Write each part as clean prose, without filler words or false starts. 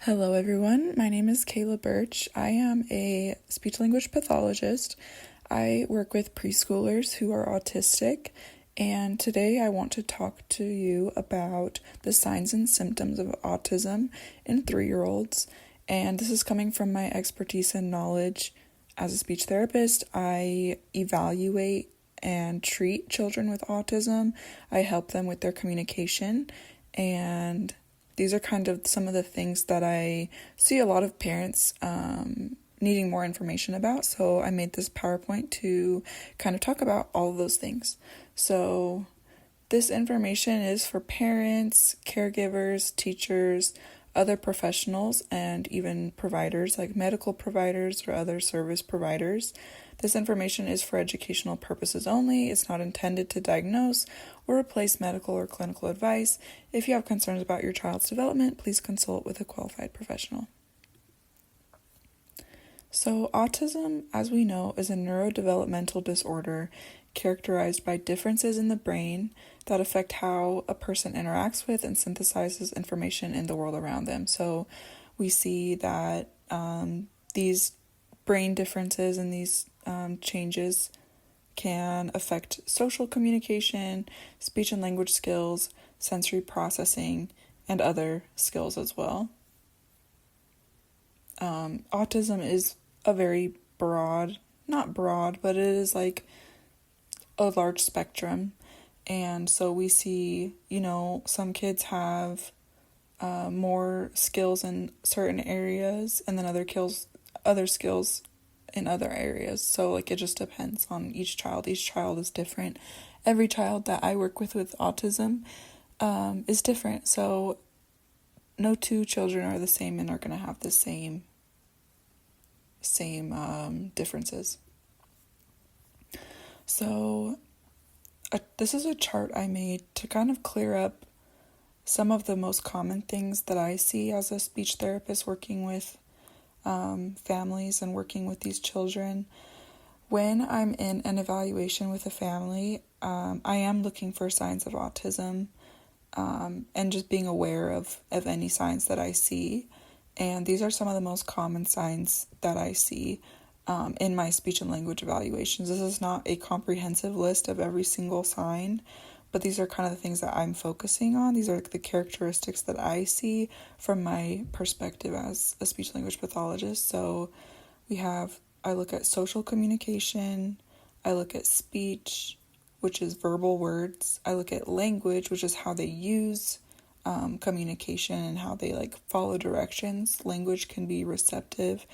Hello everyone, my name is Kayla Birch. I am a speech-language pathologist. I work with preschoolers who are autistic, and today I want to talk to you about the signs and symptoms of autism in 3-year-olds. And this is coming from my expertise and knowledge as a speech therapist. I evaluate and treat children with autism. I help them with their communication, and these are kind of some of the things that I see a lot of parents needing more information about. So I made this PowerPoint to kind of talk about all of those things. So this information is for parents, caregivers, teachers, other professionals, and even providers like medical providers or other service providers. This information is for educational purposes only. It's not intended to diagnose or replace medical or clinical advice. If you have concerns about your child's development, please consult with a qualified professional. So, autism, as we know, is a neurodevelopmental disorder characterized by differences in the brain that affect how a person interacts with and synthesizes information in the world around them. So, we see that these brain differences and these changes can affect social communication, speech and language skills, sensory processing, and other skills as well. Autism is a very not broad, but it is like a large spectrum. And so we see, some kids have more skills in certain areas and then other skills in other areas. So it just depends on each child. Each child is different. Every child that I work with autism is different. So no two children are the same and are going to have the same differences. So this is a chart I made to kind of clear up some of the most common things that I see as a speech therapist working with families and working with these children. When I'm in an evaluation with a family, I am looking for signs of autism and just being aware of any signs that I see. And these are some of the most common signs that I see in my speech and language evaluations. This is not a comprehensive list of every single sign, but these are kind of the things that I'm focusing on. These are the characteristics that I see from my perspective as a speech language pathologist. So I look at social communication, I look at speech, which is verbal words, I look at language, which is how they use communication and how they follow directions. Language can be receptive,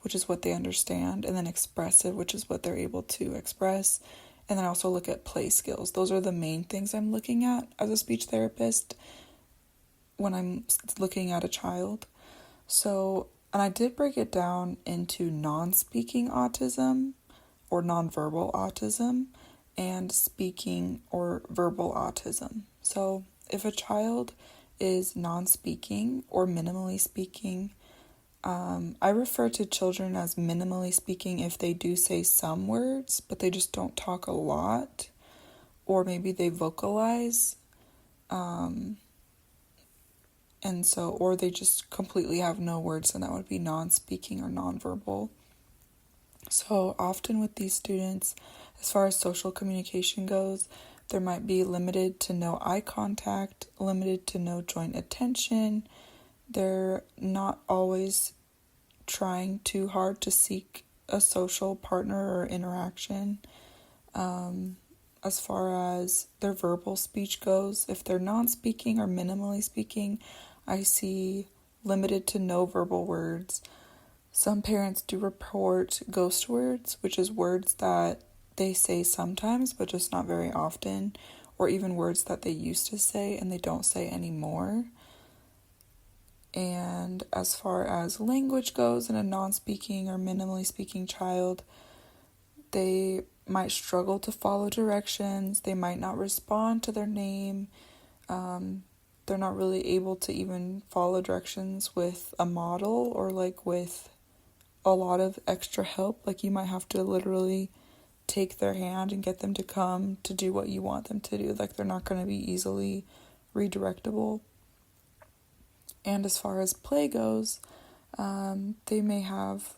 which is what they understand, and then expressive, which is what they're able to express. And then I also look at play skills. Those are the main things I'm looking at as a speech therapist when I'm looking at a child. So, and I did break it down into non-speaking autism or nonverbal autism and speaking or verbal autism. So if a child is non-speaking or minimally speaking, I refer to children as minimally speaking if they do say some words, but they just don't talk a lot, or maybe they vocalize, or they just completely have no words, and that would be non-speaking or nonverbal. So often with these students, as far as social communication goes, there might be limited to no eye contact, limited to no joint attention. They're not always trying too hard to seek a social partner or interaction. As far as their verbal speech goes, if they're non-speaking or minimally speaking, I see limited to no verbal words. Some parents do report ghost words, which is words that they say sometimes, but just not very often, or even words that they used to say and they don't say anymore. And as far as language goes in a non-speaking or minimally speaking child, they might struggle to follow directions. They might not respond to their name. They're not really able to even follow directions with a model or with a lot of extra help. You might have to literally take their hand and get them to come to do what you want them to do. They're not going to be easily redirectable. And as far as play goes, they may have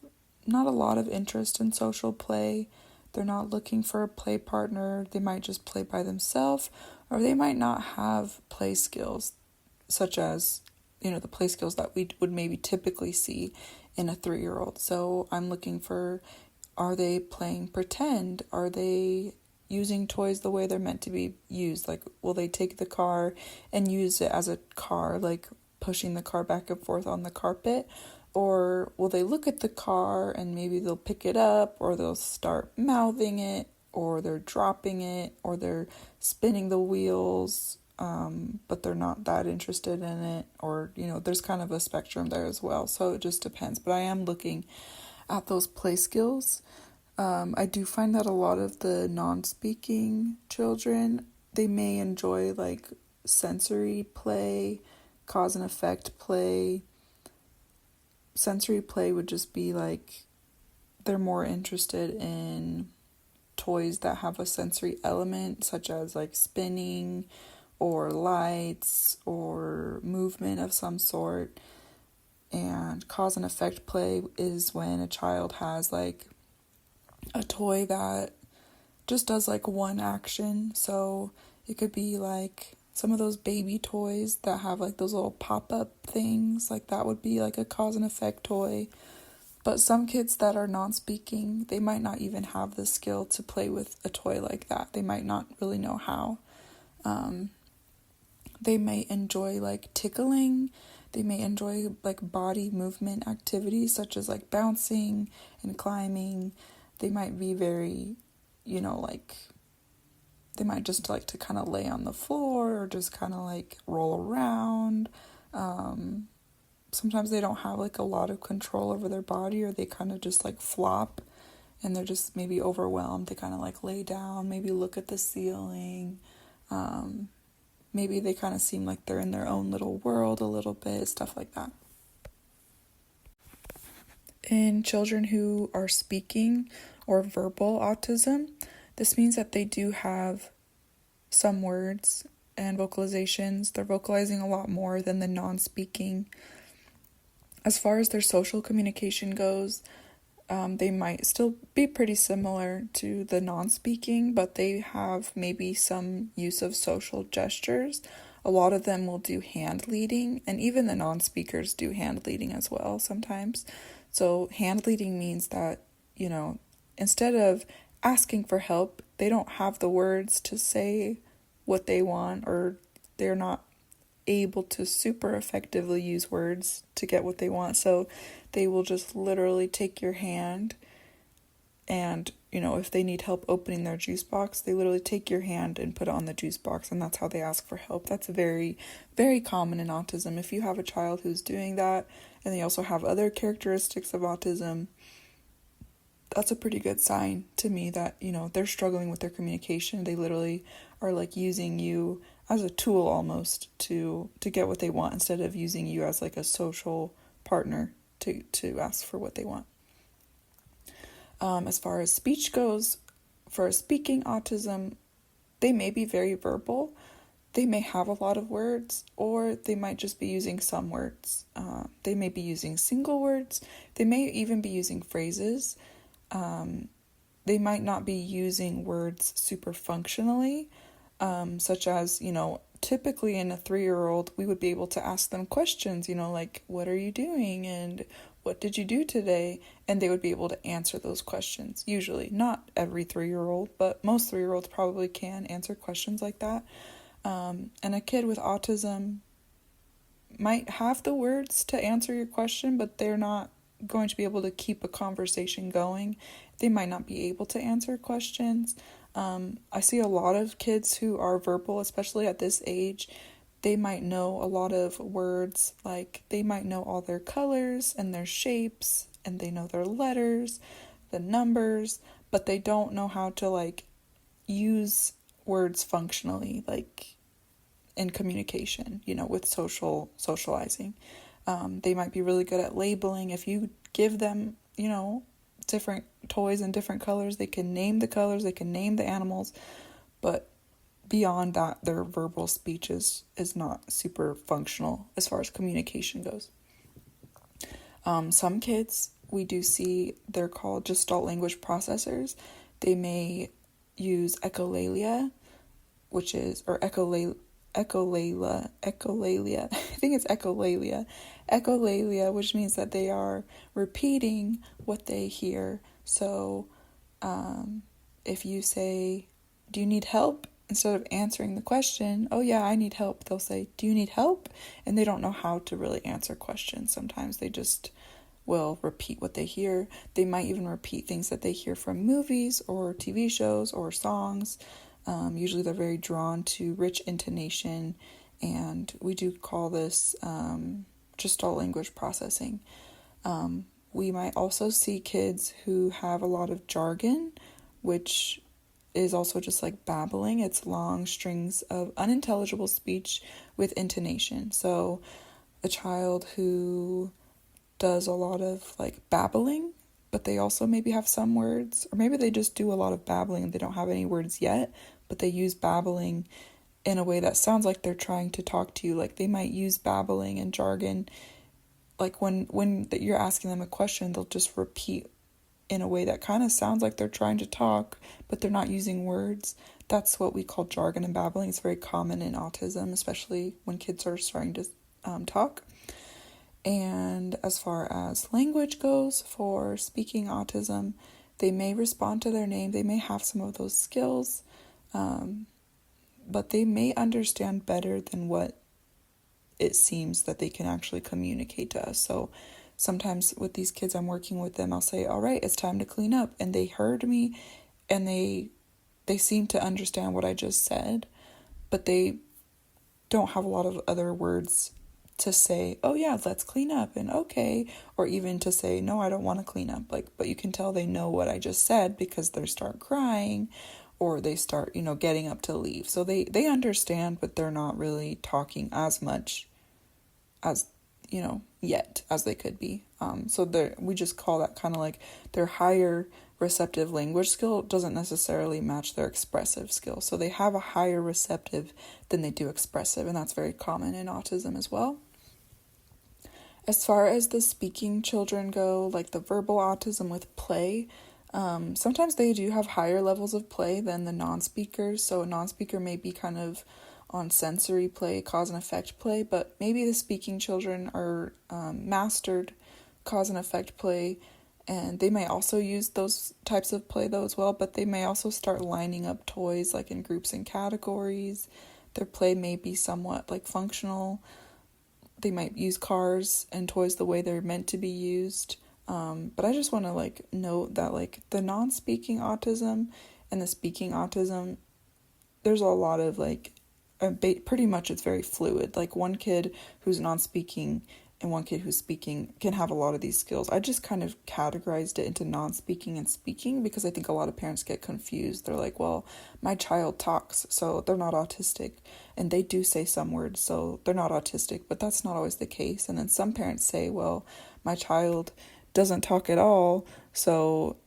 not a lot of interest in social play. They're not looking for a play partner. They might just play by themselves, or they might not have play skills, such as, the play skills that we would maybe typically see in a 3-year-old. So I'm looking for, are they playing pretend? Are they using toys the way they're meant to be used? Like, will they take the car and use it as a car, like pushing the car back and forth on the carpet? Or will they look at the car and maybe they'll pick it up, or they'll start mouthing it, or they're dropping it, or they're spinning the wheels, but they're not that interested in it, or, there's kind of a spectrum there as well. So it just depends. But I am looking at those play skills. I do find that a lot of the non-speaking children, they may enjoy like sensory play, cause and effect play. Sensory play would just be like they're more interested in toys that have a sensory element, such as like spinning or lights or movement of some sort. And cause and effect play is when a child has like a toy that just does like one action. So it could be like some of those baby toys that have like those little pop-up things, like that would be like a cause and effect toy. But some kids that are non-speaking, they might not even have the skill to play with a toy like that. They might not really know how. They may enjoy like tickling. They may enjoy like body movement activities such as like bouncing and climbing. They might be very, like, they might just like to kind of lay on the floor or just kind of like roll around. Sometimes they don't have like a lot of control over their body, or they kind of just like flop and they're just maybe overwhelmed. They kind of like lay down, maybe look at the ceiling. Maybe they kind of seem like they're in their own little world a little bit, stuff like that. In children who are speaking or verbal autism, this means that they do have some words and vocalizations. They're vocalizing a lot more than the non-speaking. As far as their social communication goes, they might still be pretty similar to the non-speaking, but they have maybe some use of social gestures. A lot of them will do hand leading, and even the non-speakers do hand leading as well sometimes. So hand leading means that, instead of asking for help, they don't have the words to say what they want, or they're not able to super effectively use words to get what they want. So they will just literally take your hand and, if they need help opening their juice box, they literally take your hand and put it on the juice box, and that's how they ask for help. That's very, very common in autism. If you have a child who's doing that, and they also have other characteristics of autism, that's a pretty good sign to me that, they're struggling with their communication. They literally are like using you as a tool almost to get what they want, instead of using you as like a social partner to ask for what they want. As far as speech goes, for speaking autism, they may be very verbal. They may have a lot of words, or they might just be using some words. They may be using single words. They may even be using phrases. They might not be using words super functionally, such as, typically in a 3-year-old, we would be able to ask them questions, like, what are you doing? And what did you do today? And they would be able to answer those questions. Usually, not every 3-year-old, but most 3-year-olds probably can answer questions like that. And a kid with autism might have the words to answer your question, but they're not going to be able to keep a conversation going. They might not be able to answer questions. I see a lot of kids who are verbal, especially at this age. They might know a lot of words, like they might know all their colors and their shapes, and they know their letters, the numbers, but they don't know how to like use words functionally, like in communication, with socializing. They might be really good at labeling. If you give them, different toys and different colors, they can name the colors, they can name the animals, but beyond that, their verbal speech is not super functional as far as communication goes. Some kids, we do see, they're called Gestalt language processors. They may use echolalia, which is, or echolalia, I think it's echolalia, which means that they are repeating what they hear. So, if you say, do you need help? Instead of answering the question, oh yeah, I need help, they'll say, do you need help? And they don't know how to really answer questions. Sometimes they just will repeat what they hear. They might even repeat things that they hear from movies or TV shows or songs. Usually they're very drawn to rich intonation, and we do call this Gestalt language processing. We might also see kids who have a lot of jargon, which is also just like babbling. It's long strings of unintelligible speech with intonation. So a child who does a lot of like babbling, but they also maybe have some words, or maybe they just do a lot of babbling and they don't have any words yet, but they use babbling in a way that sounds like they're trying to talk to you. Like they might use babbling and jargon, like when you're asking them a question, they'll just repeat in a way that kind of sounds like they're trying to talk, but they're not using words. That's what we call jargon and babbling. It's very common in autism, especially when kids are starting to talk. And as far as language goes, for speaking autism, they may respond to their name. They may have some of those skills, but they may understand better than what it seems that they can actually communicate to us. So sometimes with these kids I'm working with them, I'll say, all right, it's time to clean up. And they heard me and they seem to understand what I just said, but they don't have a lot of other words to say, oh yeah, let's clean up, and okay, or even to say, no, I don't want to clean up. But you can tell they know what I just said because they start crying or they start, getting up to leave. So they understand, but they're not really talking as much as, yet as they could be. So we just call that kind of like their higher receptive language skill doesn't necessarily match their expressive skill. So they have a higher receptive than they do expressive, and that's very common in autism as well. As far as the speaking children go, like the verbal autism with play, sometimes they do have higher levels of play than the non-speakers. So a non-speaker may be kind of on sensory play, cause and effect play, but maybe the speaking children are mastered cause and effect play, and they may also use those types of play though as well, but they may also start lining up toys like in groups and categories. Their play may be somewhat like functional. They might use cars and toys the way they're meant to be used. But I just want to note that the non-speaking autism and the speaking autism, there's a lot of pretty much it's very fluid. Like one kid who's non-speaking and one kid who's speaking can have a lot of these skills. I just kind of categorized it into non-speaking and speaking because I think a lot of parents get confused. They're like, well, my child talks, so they're not autistic. And they do say some words, so they're not autistic, but that's not always the case. And then some parents say, well, my child doesn't talk at all, so,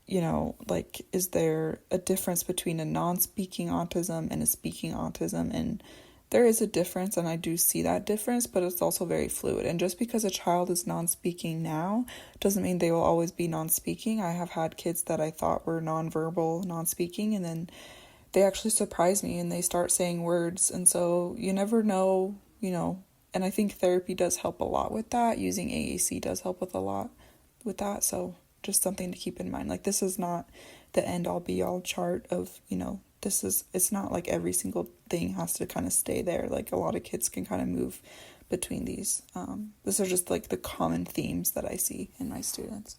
is there a difference between a non-speaking autism and a speaking autism? And there is a difference, and I do see that difference, but it's also very fluid. And just because a child is non-speaking now doesn't mean they will always be non-speaking. I have had kids that I thought were non-verbal, non-speaking, and then they actually surprise me and they start saying words. And so you never know, and I think therapy does help a lot with that. Using AAC does help with a lot with that. So just something to keep in mind. This is not the end all be all chart of, it's not like every single thing has to kind of stay there. A lot of kids can kind of move between these. These are just the common themes that I see in my students.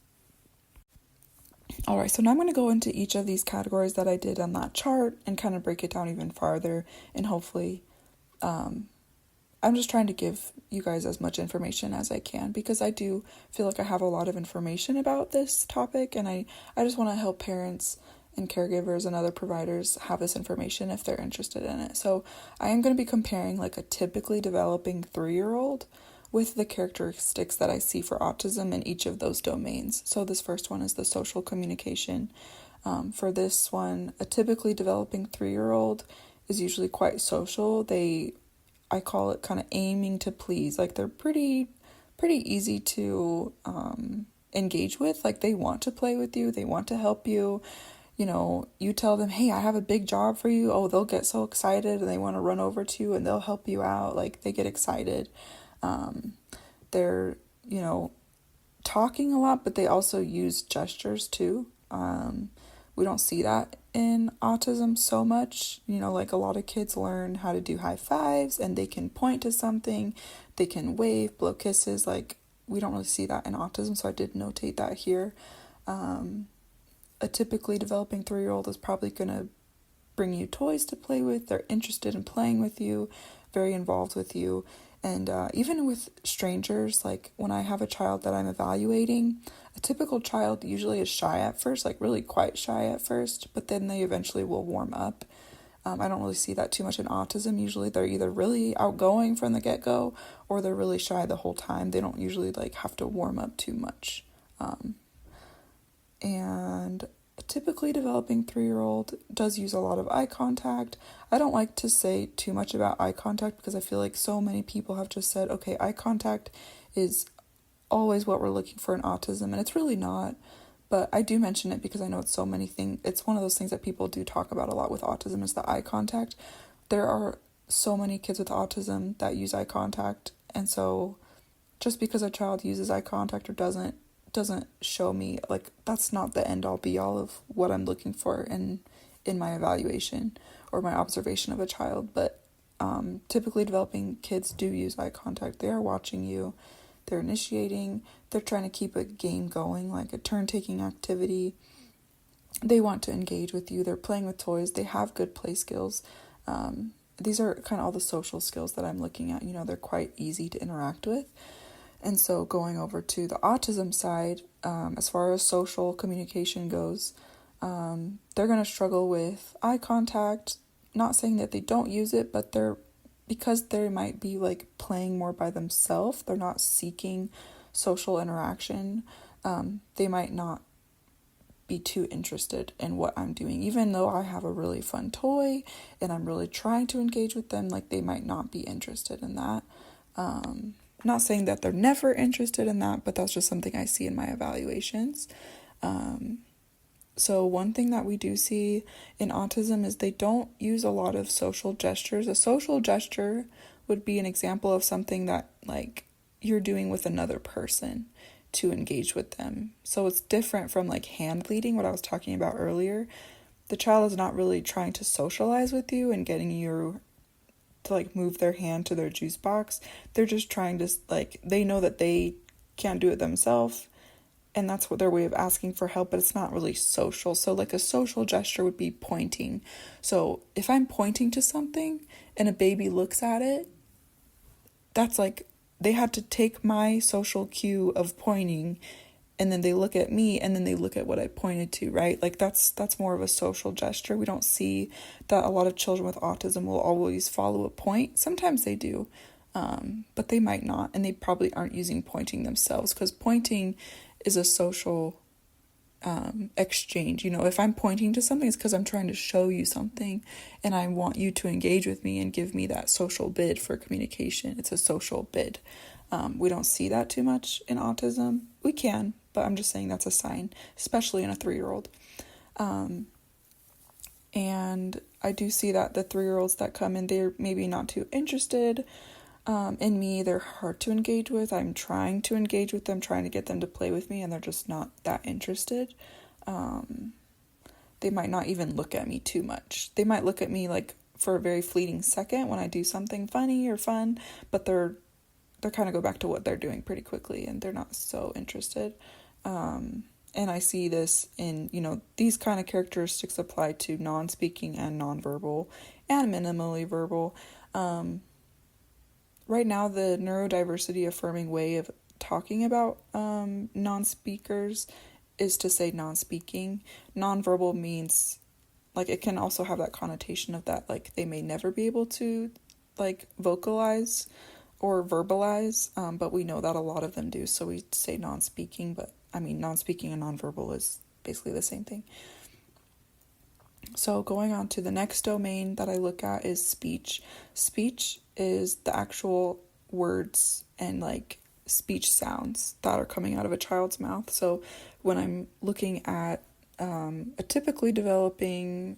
All right, so now I'm going to go into each of these categories that I did on that chart and kind of break it down even farther. And hopefully, I'm just trying to give you guys as much information as I can because I do feel like I have a lot of information about this topic, and I just want to help parents and caregivers and other providers have this information if they're interested in it. So I am going to be comparing a typically developing 3-year-old with the characteristics that I see for autism in each of those domains. So this first one is the social communication. For this one, a typically developing 3-year-old is usually quite social. I call it kind of aiming to please. Like they're pretty easy to engage with. Like they want to play with you, they want to help you. You know, you tell them, hey, I have a big job for you. Oh, they'll get so excited and they want to run over to you and they'll help you out. Like they get excited. They're, you know, talking a lot, but they also use gestures too. We don't see that in autism so much. You know, like a lot of kids learn how to do high fives and they can point to something, they can wave, blow kisses. Like we don't really see that in autism, so I did notate that here. A typically developing 3-year-old is probably going to bring you toys to play with. They're interested in playing with you, very involved with you. And even with strangers, like when I have a child that I'm evaluating, a typical child usually is shy at first, like really quite shy at first, but then they eventually will warm up. I don't really see that too much in autism. Usually they're either really outgoing from the get-go or they're really shy the whole time. They don't usually like have to warm up too much. And a typically developing 3-year-old does use a lot of eye contact. I don't like to say too much about eye contact because I feel like so many people have just said, okay, eye contact is always what we're looking for in autism, and it's really not. But I do mention it because I know it's so many things. It's one of those things that people do talk about a lot with autism is the eye contact. There are so many kids with autism that use eye contact, and so just because a child uses eye contact or doesn't show me, like, that's not the end all be all of what I'm looking for in my evaluation or my observation of a child. But typically developing kids do use eye contact. They are watching you, they're initiating, they're trying to keep a game going, like a turn-taking activity. They want to engage with you, they're playing with toys, they have good play skills. These are kind of all the social skills that I'm looking at. You know, they're quite easy to interact with. And so going over to the autism side, as far as social communication goes, they're going to struggle with eye contact. Not saying that they don't use it, but because they might be like playing more by themselves, they're not seeking social interaction. They might not be too interested in what I'm doing, even though I have a really fun toy and I'm really trying to engage with them. Like they might not be interested in that. Not saying that they're never interested in that, but that's just something I see in my evaluations. So one thing that we do see in autism is they don't use a lot of social gestures. A social gesture would be an example of something that like you're doing with another person to engage with them. So it's different from like hand leading, what I was talking about earlier. The child is not really trying to socialize with you and getting you to like move their hand to their juice box. They're just trying to like, they know that they can't do it themselves and that's what their way of asking for help, but it's not really social. So like a social gesture would be pointing. So if I'm pointing to something and a baby looks at it, that's like they had to take my social cue of pointing and then they look at me and then they look at what I pointed to, right? Like that's more of a social gesture. We don't see that a lot of children with autism will always follow a point. Sometimes they do, but they might not, and they probably aren't using pointing themselves because pointing is a social exchange. You know, if I'm pointing to something, it's because I'm trying to show you something and I want you to engage with me and give me that social bid for communication. It's a social bid. We don't see that too much in autism. We can, but I'm just saying that's a sign, especially in a 3-year-old. And I do see that the 3-year-olds that come in, they're maybe not too interested in me. They're hard to engage with. I'm trying to engage with them, trying to get them to play with me, and they're just not that interested. They might not even look at me too much. They might look at me like for a very fleeting second when I do something funny or fun, but they're kind of go back to what they're doing pretty quickly and they're not so interested. And I see this in, you know, these kind of characteristics apply to non-speaking and nonverbal and minimally verbal. Right now, the neurodiversity affirming way of talking about non-speakers is to say non-speaking. Nonverbal means, like, it can also have that connotation of that, like, they may never be able to, like, vocalize or verbalize, but we know that a lot of them do, so we say non-speaking, but I mean non-speaking and nonverbal is basically the same thing. So going on to the next domain that I look at is speech. Speech is the actual words and like speech sounds that are coming out of a child's mouth. So when I'm looking at a typically developing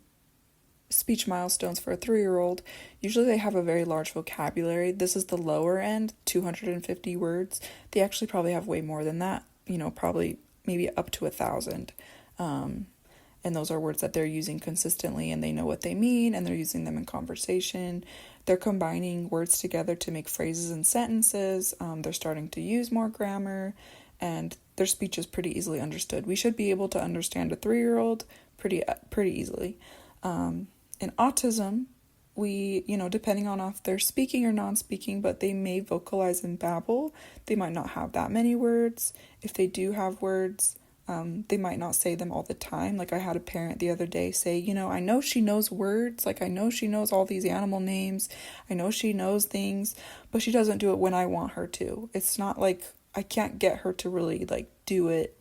speech milestones for a 3-year-old, usually they have a very large vocabulary. This is the lower end, 250 words. They actually probably have way more than that, probably maybe up to 1,000. And those are words that they're using consistently and they know what they mean and they're using them in conversation. They're combining words together to make phrases and sentences. They're starting to use more grammar and their speech is pretty easily understood. We should be able to understand a 3-year-old pretty easily. In autism, we, depending on if they're speaking or non-speaking, but they may vocalize and babble. They might not have that many words. If they do have words, they might not say them all the time. Like I had a parent the other day say, I know she knows words. Like I know she knows all these animal names. I know she knows things, but she doesn't do it when I want her to. It's not like I can't get her to really like do it.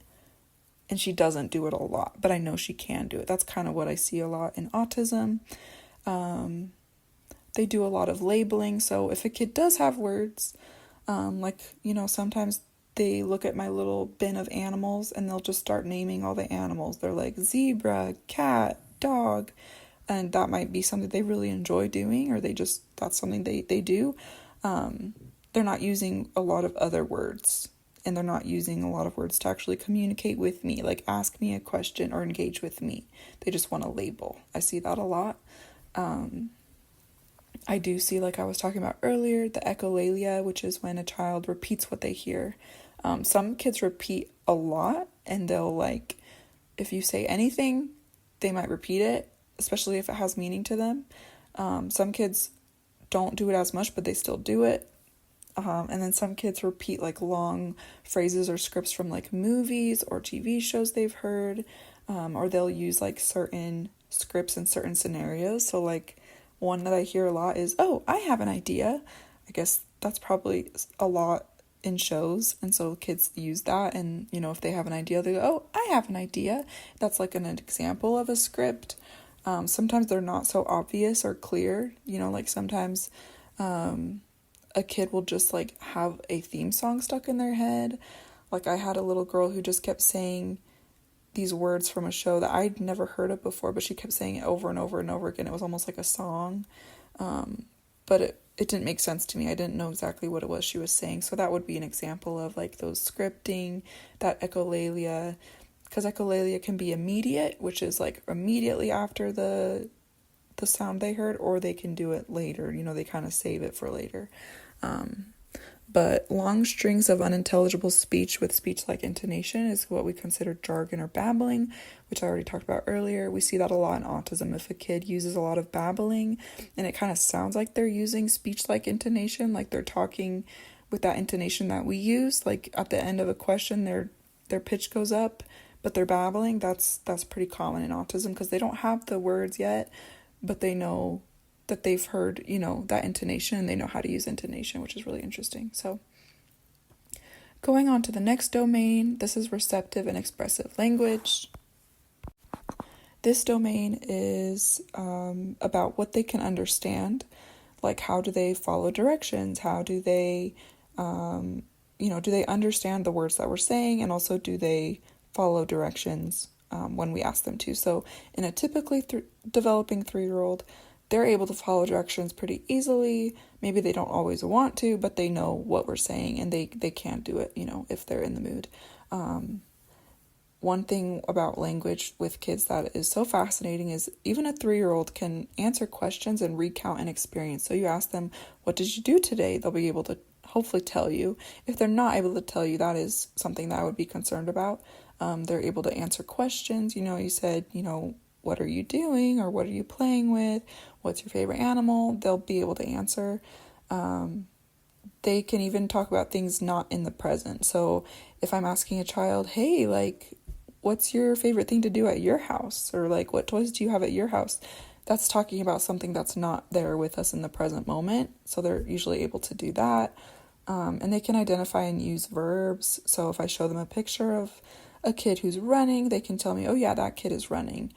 And she doesn't do it a lot, but I know she can do it. That's kind of what I see a lot in autism. They do a lot of labeling. So if a kid does have words, sometimes they look at my little bin of animals and they'll just start naming all the animals. They're like zebra, cat, dog. And that might be something they really enjoy doing, or that's something they do. They're not using a lot of other words. And they're not using a lot of words to actually communicate with me, like ask me a question or engage with me. They just want to label. I see that a lot. I do see, like I was talking about earlier, the echolalia, which is when a child repeats what they hear. Some kids repeat a lot, and they'll if you say anything, they might repeat it, especially if it has meaning to them. Some kids don't do it as much, but they still do it. And then some kids repeat long phrases or scripts from movies or TV shows they've heard, or they'll use certain scripts in certain scenarios. So one that I hear a lot is, "Oh, I have an idea." I guess that's probably a lot in shows, and so kids use that. And if they have an idea, they go, "Oh, I have an idea." That's an example of a script. Sometimes they're not so obvious or clear. Sometimes a kid will just have a theme song stuck in their head. I had a little girl who just kept saying these words from a show that I'd never heard of before, but she kept saying it over and over and over again. It was almost like a song. But it didn't make sense to me. I didn't know exactly what it was she was saying. So that would be an example of those scripting, that echolalia, because echolalia can be immediate, which is immediately after the sound they heard, or they can do it later. They kind of save it for later. But long strings of unintelligible speech with speech-like intonation is what we consider jargon or babbling, which I already talked about earlier. We see that a lot in autism. If a kid uses a lot of babbling and it kind of sounds like they're using speech-like intonation, like they're talking with that intonation that we use, at the end of a question, their pitch goes up, but they're babbling. That's pretty common in autism because they don't have the words yet, but they know that they've heard, that intonation, and they know how to use intonation, which is really interesting. So going on to the next domain, this is receptive and expressive language. This domain is about what they can understand, how do they follow directions, how do they, do they understand the words that we're saying, and also do they follow directions when we ask them to. So in a typically developing 3-year-old, they're able to follow directions pretty easily. Maybe they don't always want to, but they know what we're saying and they can do it, if they're in the mood. One thing about language with kids that is so fascinating is even a 3-year-old can answer questions and recount an experience. So you ask them, "What did you do today?" They'll be able to hopefully tell you. If they're not able to tell you, that is something that I would be concerned about. They're able to answer questions. You said, "What are you doing?" or "What are you playing with? What's your favorite animal?" They'll be able to answer. They can even talk about things not in the present. So if I'm asking a child, "Hey, what's your favorite thing to do at your house?" or "What toys do you have at your house?" That's talking about something that's not there with us in the present moment. So they're usually able to do that. And they can identify and use verbs. So if I show them a picture of a kid who's running, they can tell me, "Oh yeah, that kid is running."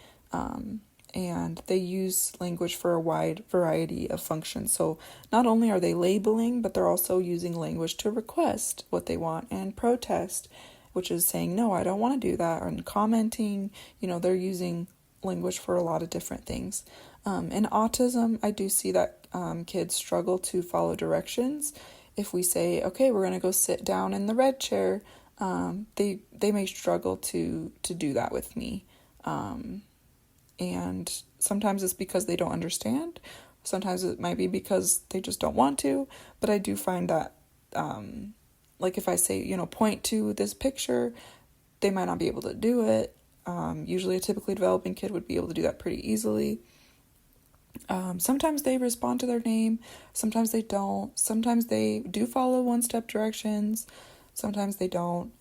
and they use language for a wide variety of functions. So not only are they labeling, but they're also using language to request what they want and protest, which is saying, no, I don't want to do that, and commenting. They're using language for a lot of different things. In autism, I do see that kids struggle to follow directions. If we say, okay, we're going to go sit down in the red chair, they may struggle to do that with me. And sometimes it's because they don't understand. Sometimes it might be because they just don't want to. But I do find that, like if I say, point to this picture, they might not be able to do it. Usually a typically developing kid would be able to do that pretty easily. Sometimes they respond to their name. Sometimes they don't. Sometimes they do follow one-step directions. Sometimes they don't.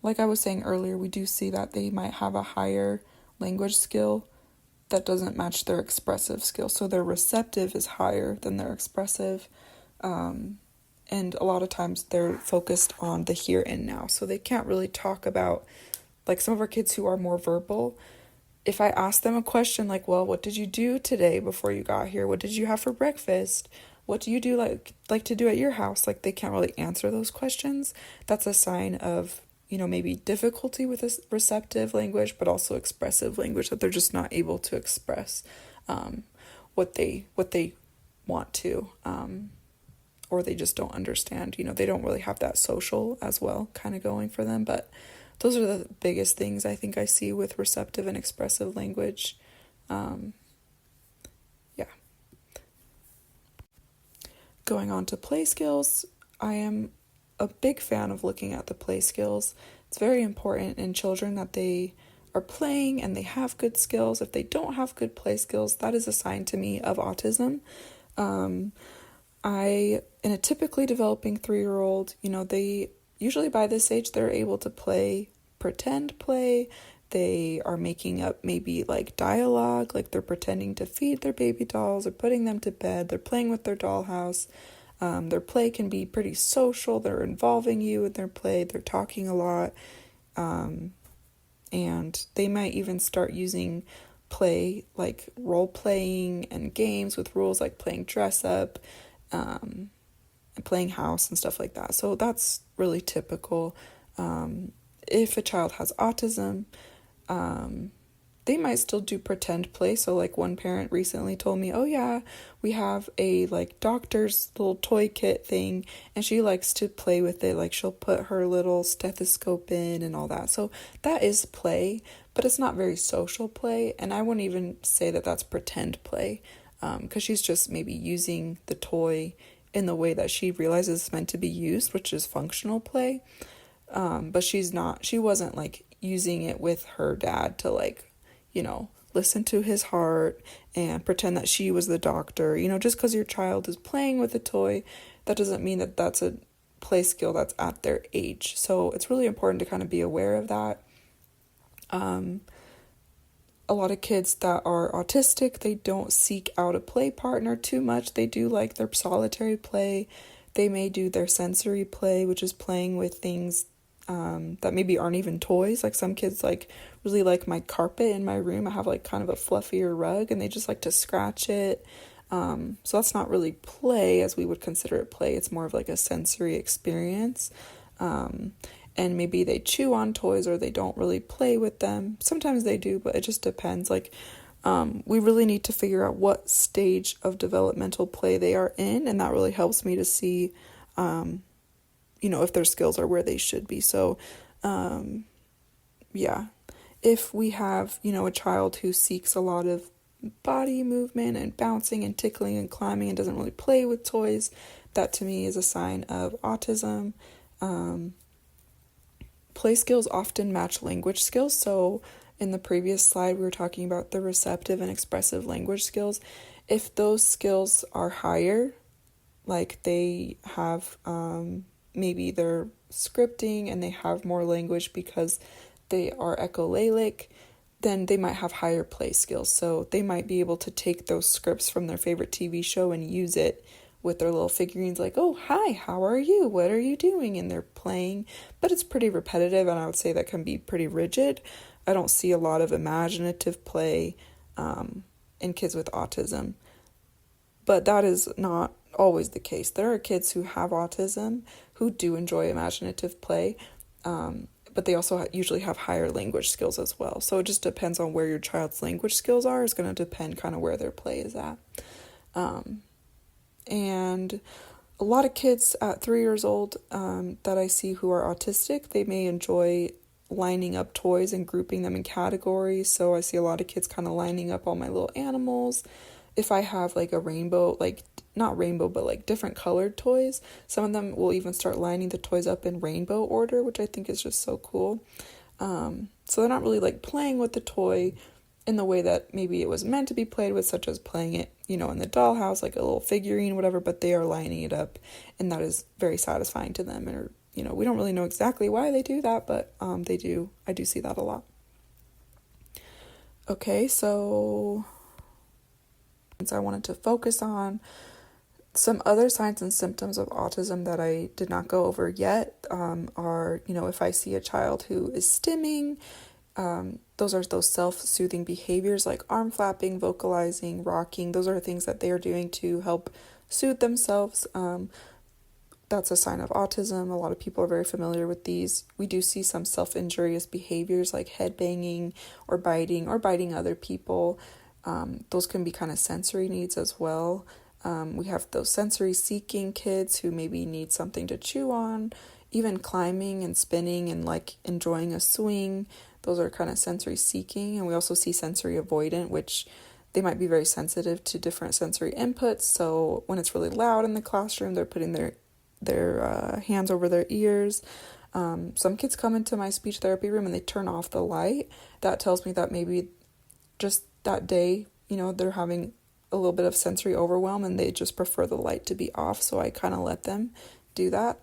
Like I was saying earlier, we do see that they might have a higher language skill that doesn't match their expressive skill. So their receptive is higher than their expressive. And a lot of times they're focused on the here and now. So they can't really talk about, like some of our kids who are more verbal, if I ask them a question like, well, what did you do today before you got here? What did you have for breakfast? What do you do like to do at your house? Like they can't really answer those questions. That's a sign of, maybe difficulty with this receptive language, but also expressive language, that they're just not able to express what they want to, or they just don't understand. They don't really have that social as well kind of going for them. But those are the biggest things I think I see with receptive and expressive language. Yeah. Going on to play skills, I am a big fan of looking at the play skills. It's very important in children that they are playing and they have good skills. If they don't have good play skills, that is a sign to me of autism. In a typically developing 3-year-old, they usually by this age, they're able to play, pretend play. They are making up maybe like dialogue, like they're pretending to feed their baby dolls or putting them to bed. They're playing with their dollhouse. Their play can be pretty social. They're involving you in their play. They're talking a lot. And they might even start using play like role playing and games with rules like playing dress up, and playing house and stuff like that. So that's really typical. If a child has autism, they might still do pretend play. So like one parent recently told me, oh yeah, we have a like doctor's little toy kit thing, and she likes to play with it. Like she'll put her little stethoscope in and all that. So that is play, but it's not very social play. And I wouldn't even say that that's pretend play, because she's just maybe using the toy in the way that she realizes it's meant to be used, which is functional play. But she wasn't like using it with her dad to like, listen to his heart and pretend that she was the doctor. Just because your child is playing with a toy, that doesn't mean that that's a play skill that's at their age. So it's really important to kind of be aware of that. A lot of kids that are autistic, they don't seek out a play partner too much. They do like their solitary play. They may do their sensory play, which is playing with things that maybe aren't even toys. Like some kids really like my carpet in my room. I have like kind of a fluffier rug and they just like to scratch it. So that's not really play as we would consider it play. It's more of like a sensory experience. And maybe they chew on toys or they don't really play with them. Sometimes they do, but it just depends. We really need to figure out what stage of developmental play they are in, and that really helps me to see if their skills are where they should be. So, if we have, a child who seeks a lot of body movement and bouncing and tickling and climbing and doesn't really play with toys, that to me is a sign of autism. Play skills often match language skills. So in the previous slide, we were talking about the receptive and expressive language skills. If those skills are higher, like they have maybe they're scripting and they have more language because they are echolalic, then they might have higher play skills. So they might be able to take those scripts from their favorite TV show and use it with their little figurines, like, oh, hi, how are you? What are you doing? And they're playing, but it's pretty repetitive, and I would say that can be pretty rigid. I don't see a lot of imaginative play in kids with autism. But that is not always the case. There are kids who have autism who do enjoy imaginative play, but they also usually have higher language skills as well. So it just depends on where your child's language skills are. It's going to depend kind of where their play is at. And a lot of kids at 3 years old that I see who are autistic, they may enjoy lining up toys and grouping them in categories. So I see a lot of kids kind of lining up all my little animals. If I have like a rainbow, like not rainbow, but like different colored toys, some of them will even start lining the toys up in rainbow order, which I think is just so cool. So they're not really like playing with the toy in the way that maybe it was meant to be played with, such as playing it, in the dollhouse, like a little figurine, whatever, but they are lining it up, and that is very satisfying to them. Or, we don't really know exactly why they do that, but they do. I do see that a lot. Okay, so I wanted to focus on some other signs and symptoms of autism that I did not go over yet are, if I see a child who is stimming, those are those self-soothing behaviors like arm flapping, vocalizing, rocking. Those are things that they are doing to help soothe themselves. That's a sign of autism. A lot of people are very familiar with these. We do see some self-injurious behaviors like head banging or biting other people. Those can be kind of sensory needs as well. We have those sensory seeking kids who maybe need something to chew on, even climbing and spinning and like enjoying a swing. Those are kind of sensory seeking. And we also see sensory avoidant, which they might be very sensitive to different sensory inputs. So when it's really loud in the classroom, they're putting their hands over their ears. Some kids come into my speech therapy room and they turn off the light. That tells me that maybe just that day, they're having a little bit of sensory overwhelm and they just prefer the light to be off. So I kind of let them do that.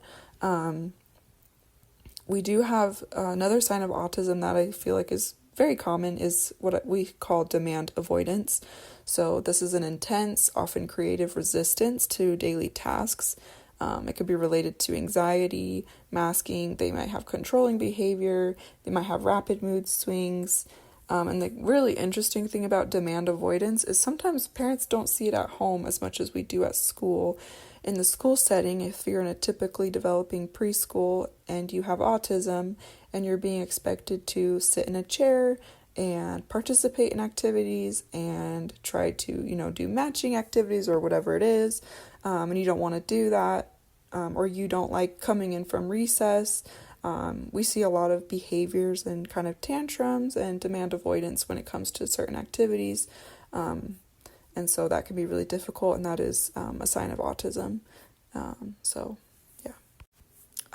We do have another sign of autism that I feel like is very common is what we call demand avoidance. So this is an intense, often creative resistance to daily tasks. It could be related to anxiety, masking. They might have controlling behavior. They might have rapid mood swings. And the really interesting thing about demand avoidance is sometimes parents don't see it at home as much as we do at school. In the school setting, if you're in a typically developing preschool and you have autism and you're being expected to sit in a chair and participate in activities and try to, do matching activities or whatever it is, and you don't want to do that, or you don't like coming in from recess, we see a lot of behaviors and kind of tantrums and demand avoidance when it comes to certain activities. And so that can be really difficult, and that is a sign of autism.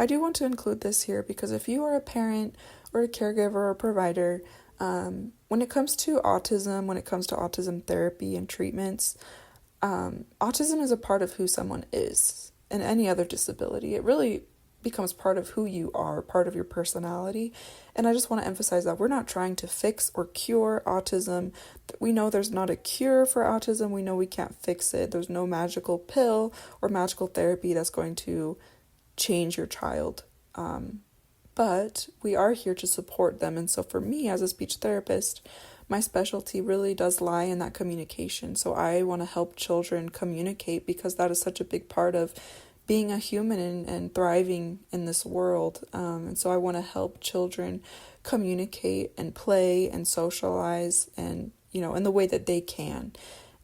I do want to include this here because if you are a parent or a caregiver or a provider, when it comes to autism therapy and treatments, autism is a part of who someone is, and any other disability. It really becomes part of who you are, part of your personality. And I just want to emphasize that we're not trying to fix or cure autism. We know there's not a cure for autism. We know we can't fix it. There's no magical pill or magical therapy that's going to change your child. But we are here to support them. And so for me as a speech therapist, my specialty really does lie in that communication. So I want to help children communicate because that is such a big part of being a human and thriving in this world. And so I want to help children communicate and play and socialize and, in the way that they can.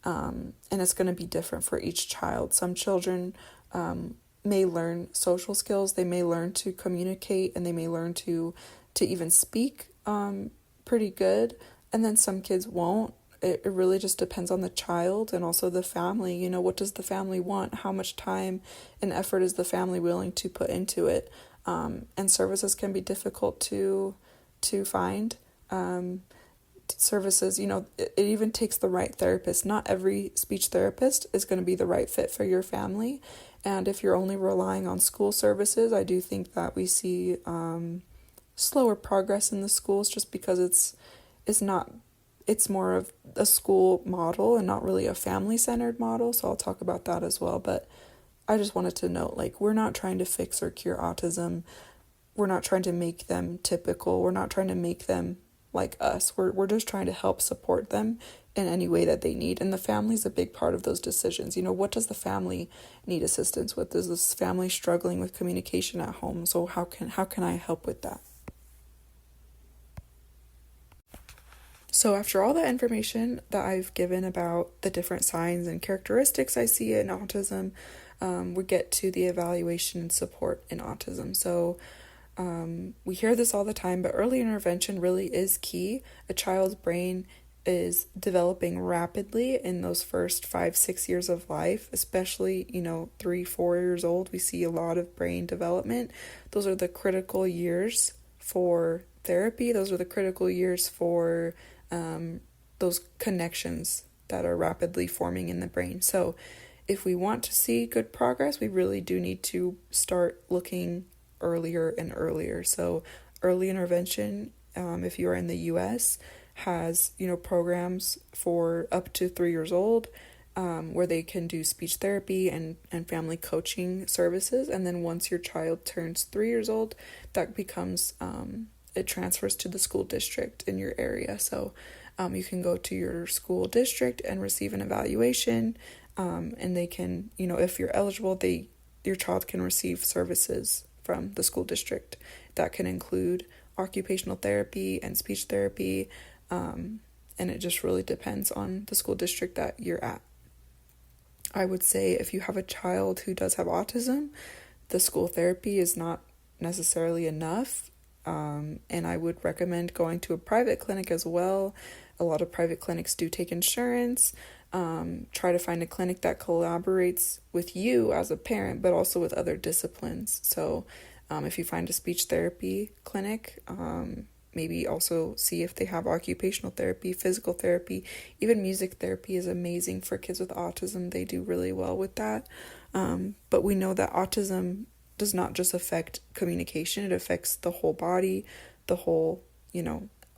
And it's going to be different for each child. Some children may learn social skills. They may learn to communicate and they may learn to even speak pretty good. And then some kids won't. It really just depends on the child and also the family. What does the family want? How much time and effort is the family willing to put into it? And services can be difficult to find. Services, it even takes the right therapist. Not every speech therapist is going to be the right fit for your family. And if you're only relying on school services, I do think that we see slower progress in the schools just because it's more of a school model and not really a family-centered model, so I'll talk about that as well. But I just wanted to note, we're not trying to fix or cure autism. We're not trying to make them typical. We're not trying to make them like us. We're just trying to help support them in any way that they need. And the family's a big part of those decisions. What does the family need assistance with? Is this family struggling with communication at home? So how can I help with that? So after all the information that I've given about the different signs and characteristics I see in autism, we get to the evaluation and support in autism. So we hear this all the time, but early intervention really is key. A child's brain is developing rapidly in those first 5-6 years of life, especially 3-4 years old. We see a lot of brain development. Those are the critical years for therapy. Those are the critical years for those connections that are rapidly forming in the brain. So if we want to see good progress, we really do need to start looking earlier and earlier. So early intervention, if you are in the US, has programs for up to 3 years old, where they can do speech therapy and family coaching services. And then once your child turns 3 years old, that becomes it transfers to the school district in your area. So you can go to your school district and receive an evaluation, and they can, if you're eligible, your child can receive services from the school district. That can include occupational therapy and speech therapy, and it just really depends on the school district that you're at. I would say if you have a child who does have autism, the school therapy is not necessarily enough, and I would recommend going to a private clinic as well. A lot of private clinics do take insurance. Try to find a clinic that collaborates with you as a parent, but also with other disciplines. So if you find a speech therapy clinic, maybe also see if they have occupational therapy, physical therapy, even music therapy is amazing for kids with autism. They do really well with that. But we know that autism does not just affect communication, it affects the whole body, the whole,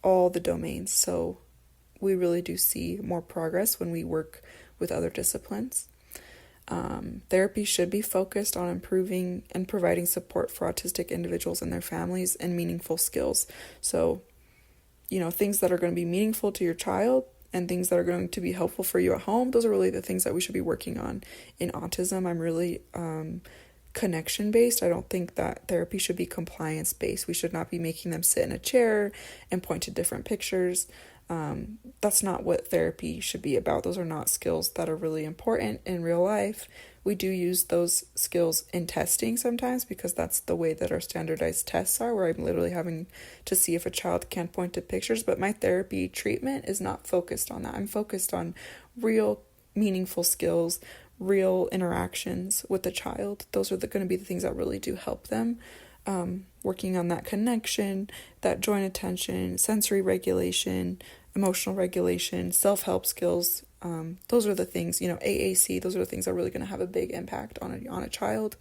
all the domains. So we really do see more progress when we work with other disciplines. Therapy should be focused on improving and providing support for autistic individuals and their families and meaningful skills. So, things that are going to be meaningful to your child and things that are going to be helpful for you at home, those are really the things that we should be working on. In autism, I'm really connection-based. I don't think that therapy should be compliance-based. We should not be making them sit in a chair and point to different pictures. That's not what therapy should be about. Those are not skills that are really important in real life. We do use those skills in testing sometimes because that's the way that our standardized tests are, where I'm literally having to see if a child can point to pictures, but my therapy treatment is not focused on that. I'm focused on real meaningful skills, real interactions with the child. Those are going to be the things that really do help them. Working on that connection, that joint attention, sensory regulation, emotional regulation, self-help skills. Those are the things, AAC, those are the things that are really going to have a big impact on a child.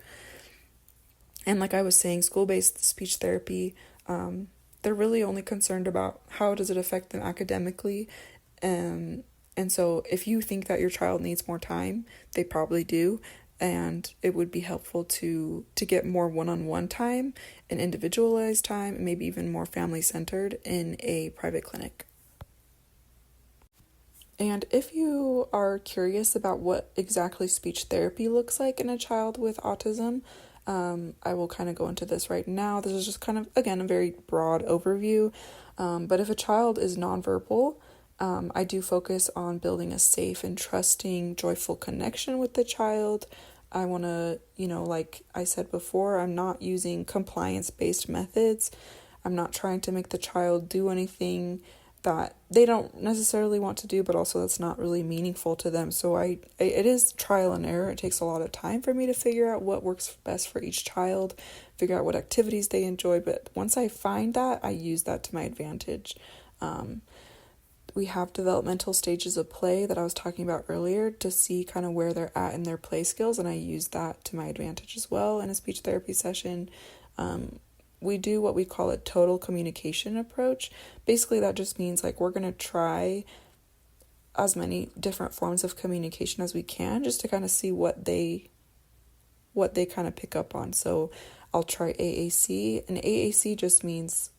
And like I was saying, school-based speech therapy, they're really only concerned about how does it affect them academically. And so if you think that your child needs more time, they probably do. And it would be helpful to get more one-on-one time and individualized time, and maybe even more family-centered in a private clinic. And if you are curious about what exactly speech therapy looks like in a child with autism, I will kind of go into this right now. This is just kind of, again, a very broad overview. But if a child is nonverbal, I do focus on building a safe and trusting, joyful connection with the child. I want to, like I said before, I'm not using compliance-based methods. I'm not trying to make the child do anything that they don't necessarily want to do, but also that's not really meaningful to them. So it is trial and error. It takes a lot of time for me to figure out what works best for each child, figure out what activities they enjoy. But once I find that, I use that to my advantage. We have developmental stages of play that I was talking about earlier to see kind of where they're at in their play skills, and I use that to my advantage as well in a speech therapy session. We do what we call a total communication approach. Basically, that just means we're going to try as many different forms of communication as we can just to kind of see what they kind of pick up on. So I'll try AAC, and AAC just means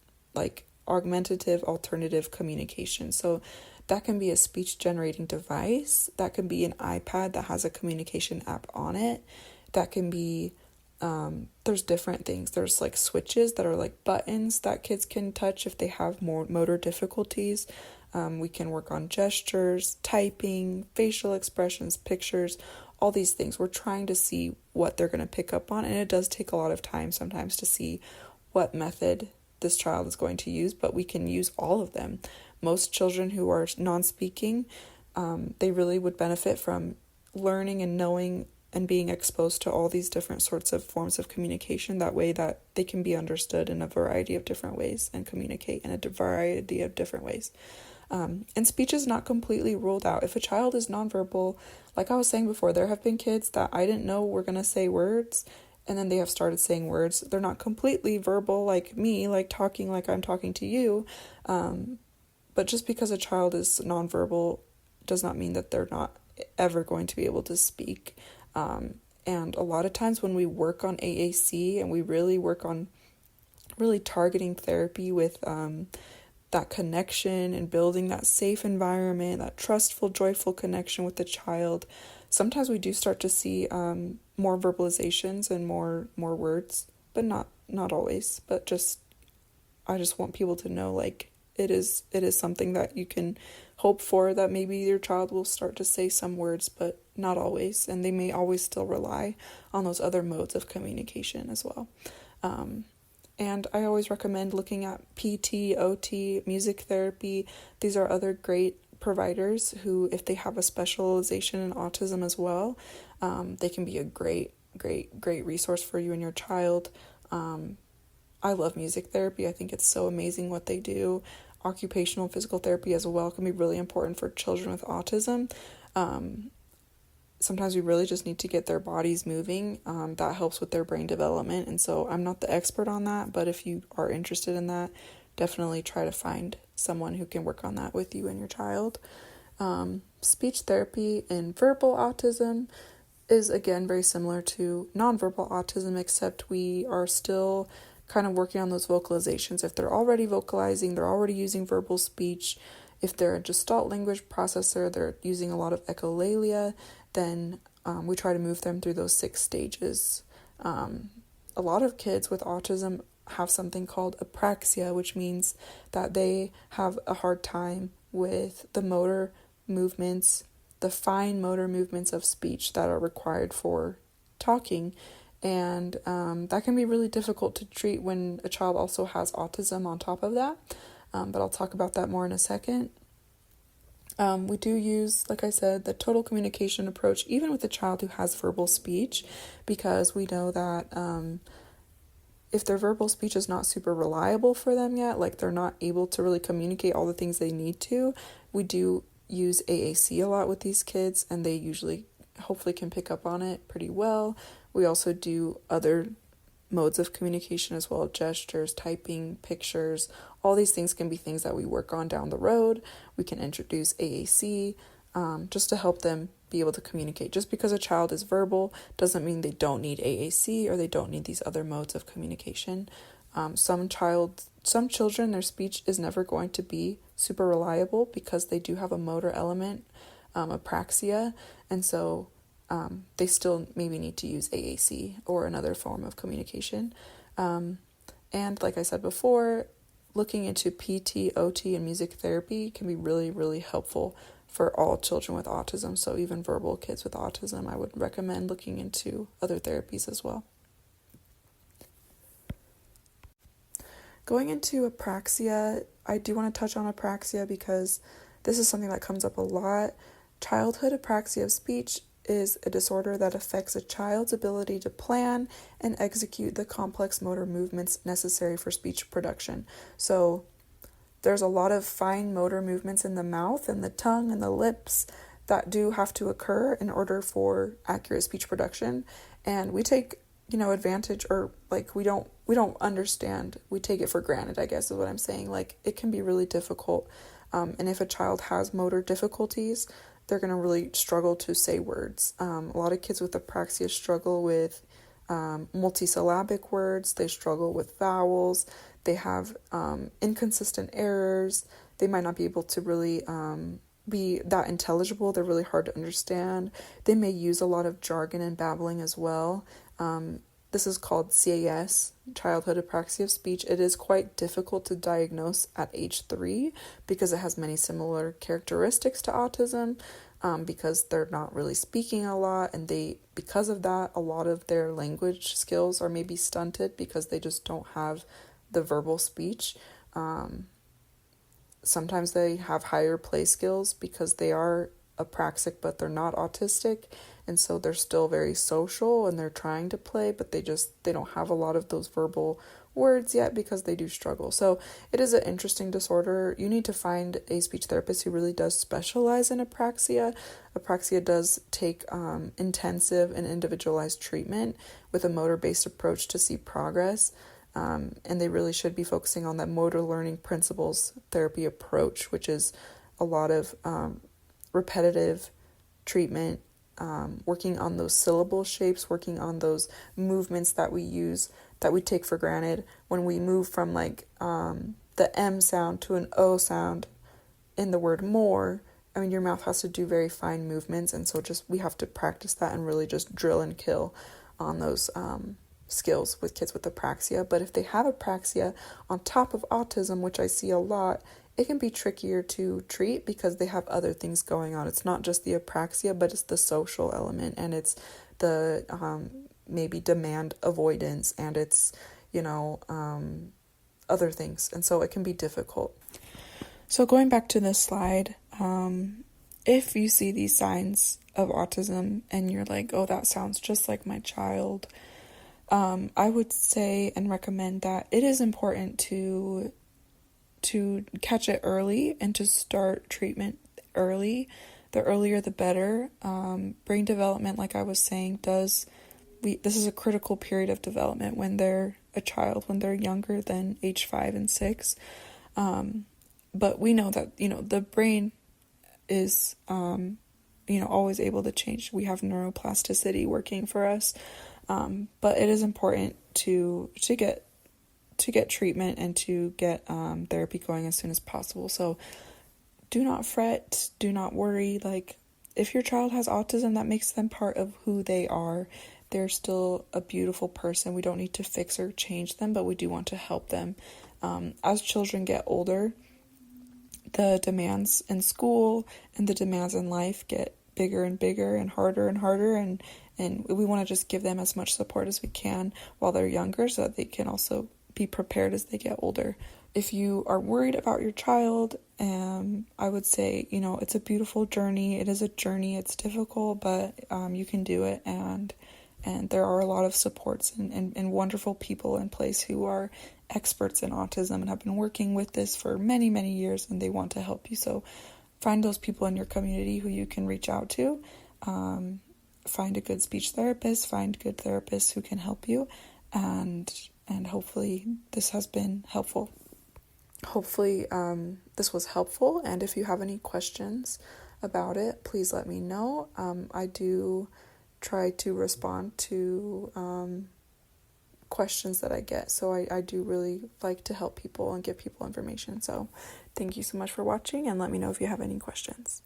augmentative alternative communication. So That can be a speech generating device. That can be an iPad that has a communication app on it. That can be, there's different things. There's like switches that are like buttons that kids can touch if they have more motor difficulties. We can work on gestures, typing, facial expressions, pictures, all these things. We're trying to see what they're going to pick up on, and it does take a lot of time sometimes to see what method this child is going to use, but we can use all of them. Most children who are non-speaking, they really would benefit from learning and knowing and being exposed to all these different sorts of forms of communication. That way that they can be understood in a variety of different ways and communicate in a variety of different ways. And speech is not completely ruled out. If a child is nonverbal, like I was saying before, there have been kids that I didn't know were going to say words, and then they have started saying words. They're not completely verbal like me, like talking like I'm talking to you. But just because a child is nonverbal does not mean that they're not ever going to be able to speak. And a lot of times when we work on AAC and we really work on really targeting therapy with that connection and building that safe environment, that trustful, joyful connection with the child, sometimes we do start to see more verbalizations and more words, but not always. But I just want people to know, like, it is something that you can hope for, that maybe your child will start to say some words, but not always, and they may always still rely on those other modes of communication as well. And I always recommend looking at PT, OT, music therapy. These are other great providers who, if they have a specialization in autism as well, they can be a great resource for you and your child. I love music therapy. I think it's so amazing what they do. Occupational physical therapy as well can be really important for children with autism. Sometimes we really just need to get their bodies moving. That helps with their brain development. And so I'm not the expert on that, but if you are interested in that, definitely try to find someone who can work on that with you and your child. Speech therapy in verbal autism is, again, very similar to nonverbal autism, except we are still kind of working on those vocalizations. If they're already vocalizing, they're already using verbal speech. If they're a Gestalt language processor, they're using a lot of Echolalia, then we try to move them through those 6 stages. A lot of kids with autism have something called Apraxia, which means that they have a hard time with the motor movements, the fine motor movements of speech that are required for talking. And that can be really difficult to treat when a child also has autism on top of that. But I'll talk about that more in a second. We do use, like I said, the total communication approach, even with a child who has verbal speech, because we know that if their verbal speech is not super reliable for them yet, like they're not able to really communicate all the things they need to, we do use AAC a lot with these kids, and they usually hopefully can pick up on it pretty well. We also do other modes of communication as well, gestures, typing, pictures. All these things can be things that we work on down the road. We can introduce AAC just to help them be able to communicate. Just because a child is verbal doesn't mean they don't need AAC or they don't need these other modes of communication. Some children, their speech is never going to be super reliable because they do have a motor element, Apraxia, and so they still maybe need to use AAC or another form of communication. And like I said before, looking into PT, OT, and music therapy can be really, really helpful for all children with autism. So even verbal kids with autism, I would recommend looking into other therapies as well. Going into Apraxia, I do want to touch on Apraxia because this is something that comes up a lot. Childhood apraxia of speech is a disorder that affects a child's ability to plan and execute the complex motor movements necessary for speech production. So there's a lot of fine motor movements in the mouth and the tongue and the lips that do have to occur in order for accurate speech production. And we take, advantage, or like we don't understand. We take it for granted, I guess is what I'm saying. Like it can be really difficult. And if a child has motor difficulties, they're going to really struggle to say words. A lot of kids with apraxia struggle with multisyllabic words. They struggle with vowels. They have inconsistent errors. they might not be able to really be that intelligible. They're really hard to understand. They may use a lot of jargon and babbling as well. This is called CAS, childhood apraxia of speech. It is quite difficult to diagnose at age 3 because it has many similar characteristics to autism, because they're not really speaking a lot, and because of that, a lot of their language skills are maybe stunted because they just don't have the verbal speech. Sometimes they have higher play skills because they are apraxic, but they're not autistic. And so they're still very social and they're trying to play, but they don't have a lot of those verbal words yet because they do struggle. So it is an interesting disorder. You need to find a speech therapist who really does specialize in apraxia. Apraxia does take intensive and individualized treatment with a motor-based approach to see progress. And they really should be focusing on that motor learning principles therapy approach, which is a lot of repetitive treatment, working on those syllable shapes, working on those movements that we use, that we take for granted. When we move from the M sound to an O sound in the word more, I mean, your mouth has to do very fine movements, and so we have to practice that and really just drill and kill on those skills with kids with apraxia. But if they have apraxia on top of autism, which I see a lot, it can be trickier to treat because they have other things going on. It's not just the apraxia, but it's the social element, and it's the maybe demand avoidance, and it's other things, and so it can be difficult. So going back to this slide, if you see these signs of autism and you're like, oh, that sounds just like my child, I would say and recommend that it is important to catch it early and to start treatment early. The earlier the better. Brain development, like I was saying, this is a critical period of development when they're a child, when they're younger than age 5 and 6. But we know that, the brain is, always able to change. We have neuroplasticity working for us. But it is important to get treatment and to get therapy going as soon as possible. So do not fret, do not worry. Like, if your child has autism, that makes them part of who they are. They're still a beautiful person. We don't need to fix or change them, but we do want to help them. As children get older, the demands in school and the demands in life get bigger and bigger and harder, and we want to just give them as much support as we can while they're younger so that they can also be prepared as they get older. If you are worried about your child, I would say, it's a beautiful journey. It is a journey. It's difficult, but you can do it. And there are a lot of supports and wonderful people in place who are experts in autism and have been working with this for many, many years, and they want to help you. So find those people in your community who you can reach out to. Find a good speech therapist, find good therapists who can help you, and hopefully this has been helpful. Hopefully this was helpful, and if you have any questions about it, please let me know. I do try to respond to questions that I get, so I do really like to help people and give people information. So thank you so much for watching, and let me know if you have any questions.